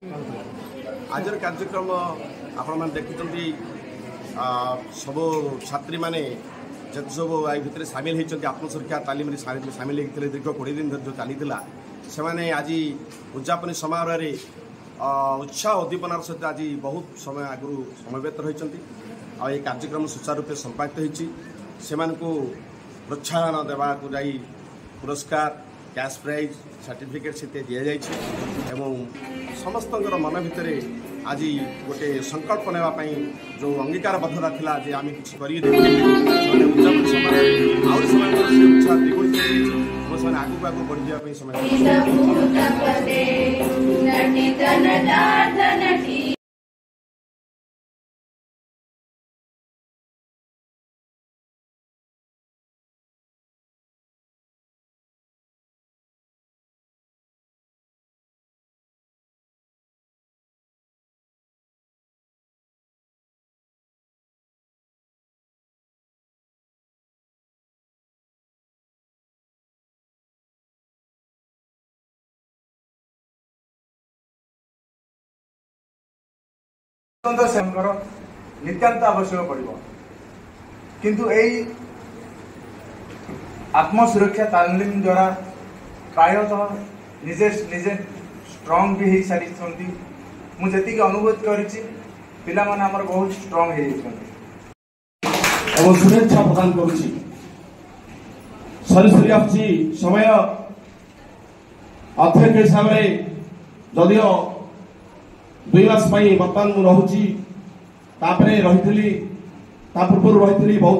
आज कार्यक्रम आपण मैंने देखुं सब छात्री मैंने जत सब भितर सामिल होती आत्मसुरक्षा तालीम सामिल होते दीर्घ 20 दिन जो चली से आज उद्यापन समारोह उत्साह उद्दीपनार सहित आज बहुत समय आगु समवेत रही कार्यक्रम सुचारू रूपे संपादित हो प्रोत्साहन देवा पुरस्कार कैश प्राइज सर्टिफिकेट से दि जाए समस्त मन भितर आज गोटे संकल्प नापी जो अंगीकारबद्धता थिला जे आम किसी उद्यापन समय आउरी समय उत्साह द्विगुणित समय आगू आगू बढ़ जावाई समय नित्यांत आवश्यक पड़ो किंतु यही आत्मसुरक्षा तालीम द्वारा प्रायतः निजे निजे स्ट्रॉन्ग भी हो सारी मुझे अनुभूत करा माने बहुत स्ट्रॉन्ग हो शुभेच्छा प्रदान करुच्ची सरी सरी आसी समय अध्यक्ष हिसाब से जदिओ 2 मास बर्तमान मुझे रही पूर्व रही बहुत